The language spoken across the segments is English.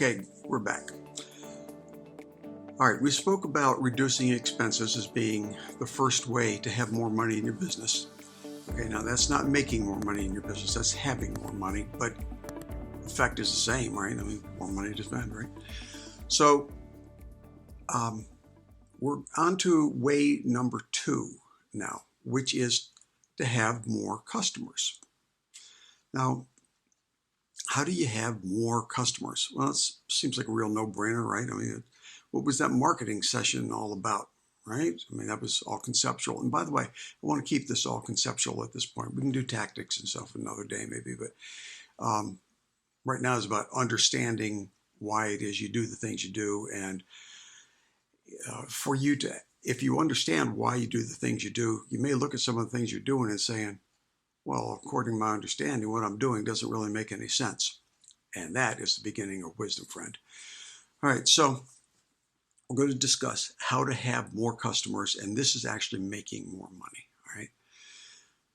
Okay, we're back. All right, we spoke about reducing expenses as being the first way to have more money in your business. Okay, now that's not making more money in your business, that's having more money, but the effect is the same, right? I mean, more money to spend, right? So um, we're on to way number 2 now, which is to have more customers. Now, how do you have more customers? Well, it seems like a real no-brainer, right? I mean, what was that marketing session all about, right? I mean, that was all conceptual. And by the way, I want to keep this all conceptual at this point. We can do tactics and stuff another day maybe, but right now is about understanding why it is you do the things you do. And for you to, if you understand why you do the things you do, you may look at some of the things you're doing and saying, well, according to my understanding, what I'm doing doesn't really make any sense. And that is the beginning of wisdom, friend. All right, so we're going to discuss how to have more customers, and this is actually making more money. All right.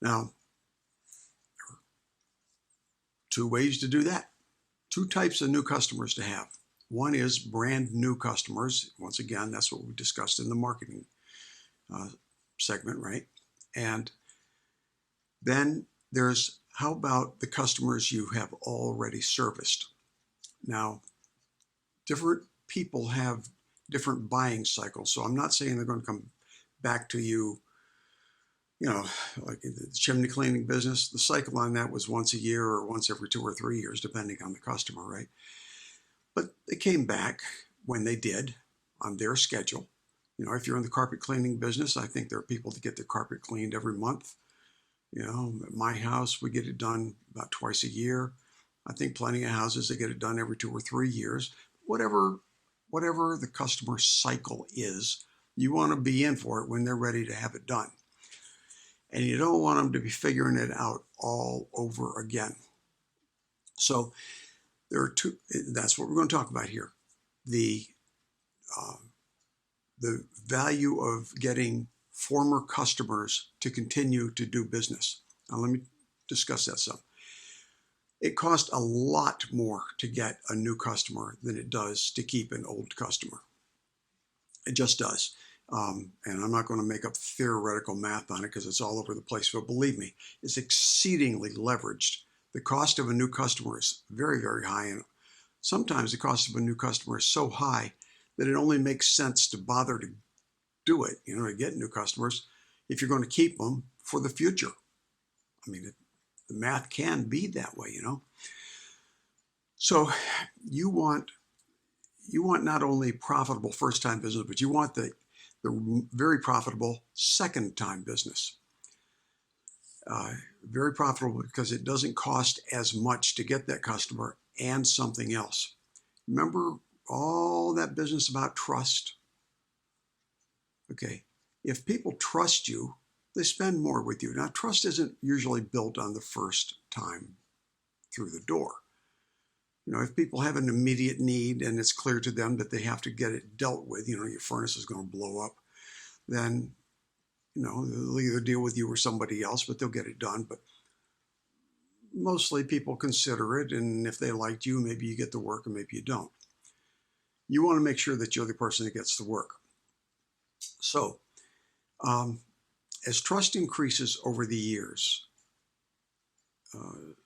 Now, there are 2 ways to do that. 2 types of new customers to have. One is brand new customers. Once again, that's what we discussed in the marketing segment, right? And then there's how about the customers you have already serviced? Now, different people have different buying cycles. So I'm not saying they're going to come back to you, like in the chimney cleaning business, the cycle on that was once a year or once every 2 or 3 years, depending on the customer, right? But they came back when they did on their schedule. If you're in the carpet cleaning business, I think there are people that get their carpet cleaned every month. At my house, we get it done about twice a year. I think plenty of houses, they get it done every 2 or 3 years. Whatever the customer cycle is, you want to be in for it when they're ready to have it done. And you don't want them to be figuring it out all over again. So there are 2, that's what we're going to talk about here. The value of getting former customers to continue to do business. Now let me discuss that some. It costs a lot more to get a new customer than it does to keep an old customer. It just does. And I'm not going to make up theoretical math on it because it's all over the place. But believe me, it's exceedingly leveraged. The cost of a new customer is very, very high. And sometimes the cost of a new customer is so high that it only makes sense to bother to do it, to get new customers if you're going to keep them for the future. I mean, the math can be that way, So you want not only profitable first-time business, but you want the very profitable second-time business. Very profitable because it doesn't cost as much to get that customer and something else. Remember all that business about trust? Okay, if people trust you, they spend more with you. Now, trust isn't usually built on the first time through the door. If people have an immediate need and it's clear to them that they have to get it dealt with, your furnace is going to blow up, then, they'll either deal with you or somebody else, but they'll get it done. But mostly people consider it, and if they liked you, maybe you get the work and maybe you don't. You want to make sure that you're the person that gets the work. So, as trust increases over the years,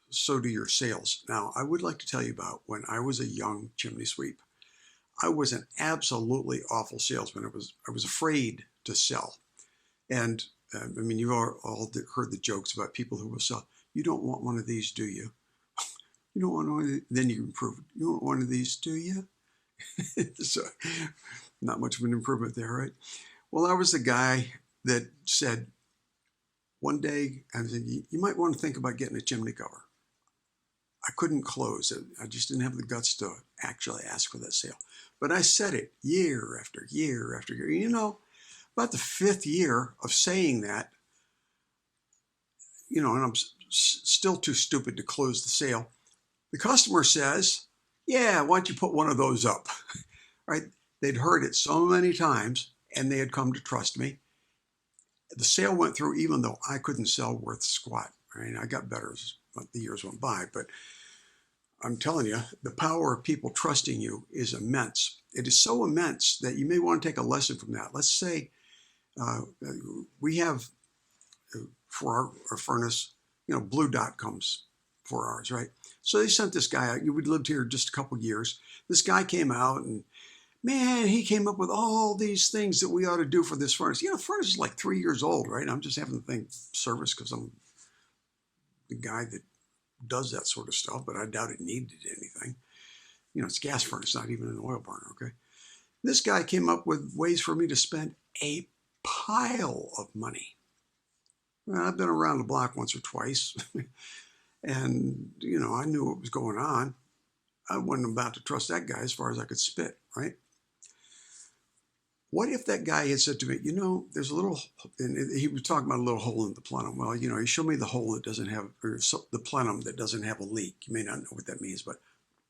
so do your sales. Now, I would like to tell you about when I was a young chimney sweep. I was an absolutely awful salesman. I was afraid to sell. And you've all heard the jokes about people who will sell. You don't want one of these, do you? You don't want one of these? Then you improve. You don't want one of these, do you? So, not much of an improvement there, right? Well, I was the guy that said, one day, I said, you might want to think about getting a chimney cover. I couldn't close. I just didn't have the guts to actually ask for that sale. But I said it year after year after year. About the 5th year of saying that, and I'm still too stupid to close the sale. The customer says, yeah, why don't you put one of those up? Right? They'd heard it so many times and they had come to trust me. The sale went through even though I couldn't sell worth squat. Right? I got better as the years went by, but I'm telling you, the power of people trusting you is immense. It is so immense that you may want to take a lesson from that. Let's say we have for our furnace, Blue Dot comes for ours, right? So they sent this guy out. We'd lived here just a couple years. This guy came out and man, he came up with all these things that we ought to do for this furnace. The furnace is like 3 years old, right? I'm just having the thing serviced because I'm the guy that does that sort of stuff, but I doubt it needed anything. It's a gas furnace, not even an oil burner, okay? This guy came up with ways for me to spend a pile of money. Well, I've been around the block once or twice, and, I knew what was going on. I wasn't about to trust that guy as far as I could spit, right? What if that guy had said to me, there's a little, and he was talking about a little hole in the plenum. Well, he showed me the hole that doesn't have, or the plenum that doesn't have a leak. You may not know what that means, but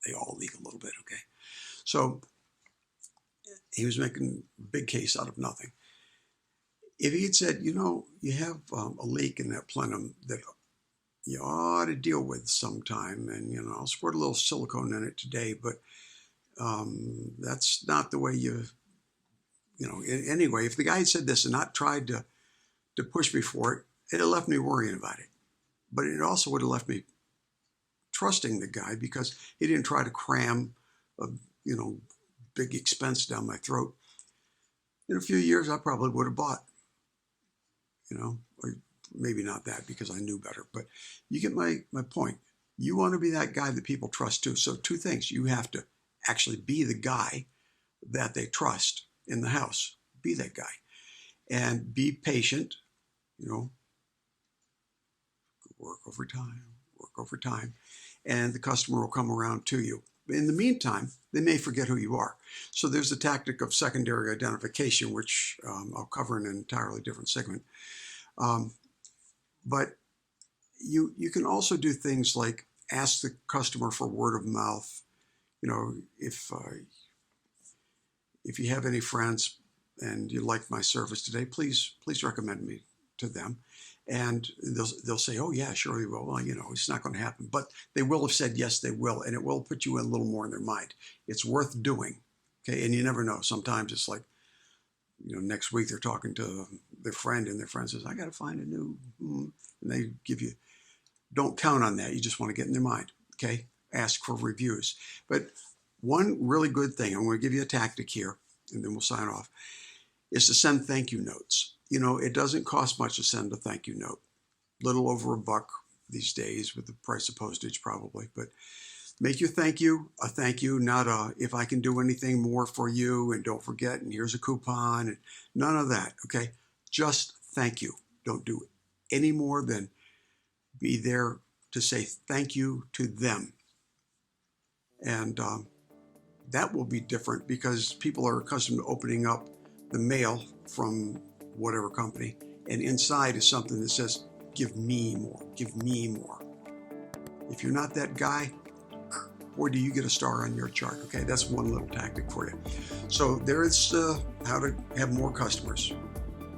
they all leak a little bit, okay? So he was making a big case out of nothing. If he had said, you have a leak in that plenum that you ought to deal with sometime, and, I'll squirt a little silicone in it today, but that's not the way anyway, if the guy had said this and not tried to push me for it, it had left me worrying about it. But it also would have left me trusting the guy because he didn't try to cram a, big expense down my throat. In a few years, I probably would have bought, or maybe not that because I knew better, but you get my point. You want to be that guy that people trust too. So two things, you have to actually be the guy that they trust in the house. Be that guy and be patient, work over time, and the customer will come around to you. In the meantime, they may forget who you are. So there's the tactic of secondary identification, which I'll cover in an entirely different segment. But you can also do things like ask the customer for word of mouth. If you have any friends and you like my service today, please recommend me to them. And they'll say, oh yeah, sure they will. Well, it's not going to happen, but they will have said, yes, they will. And it will put you in a little more in their mind. It's worth doing. Okay. And you never know. Sometimes it's like, next week they're talking to their friend and their friend says, I got to find a new, and they give you, don't count on that. You just want to get in their mind. Okay. Ask for reviews. But one really good thing, I'm going to give you a tactic here and then we'll sign off, is to send thank you notes. It doesn't cost much to send a thank you note. Little over $1 these days with the price of postage probably, but make your thank you a thank you, not a if I can do anything more for you and don't forget and here's a coupon and none of that, okay? Just thank you. Don't do any more than be there to say thank you to them. And that will be different because people are accustomed to opening up the mail from whatever company, and inside is something that says, give me more, give me more. If you're not that guy, boy, do you get a star on your chart, okay? That's one little tactic for you. So there is how to have more customers.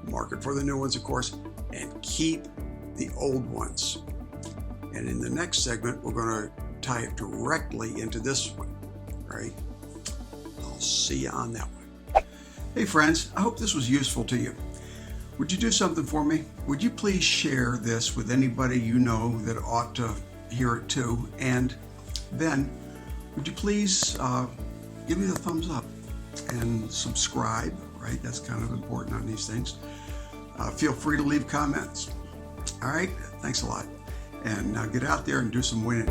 Market for the new ones, of course, and keep the old ones. And in the next segment, we're going to tie it directly into this one, right? I'll see you on that one. Hey friends, I hope this was useful to you. Would you do something for me? Would you please share this with anybody you know that ought to hear it too? And then would you please give me the thumbs up and subscribe, right? That's kind of important on these things. Feel free to leave comments. All right, thanks a lot. And now get out there and do some winning.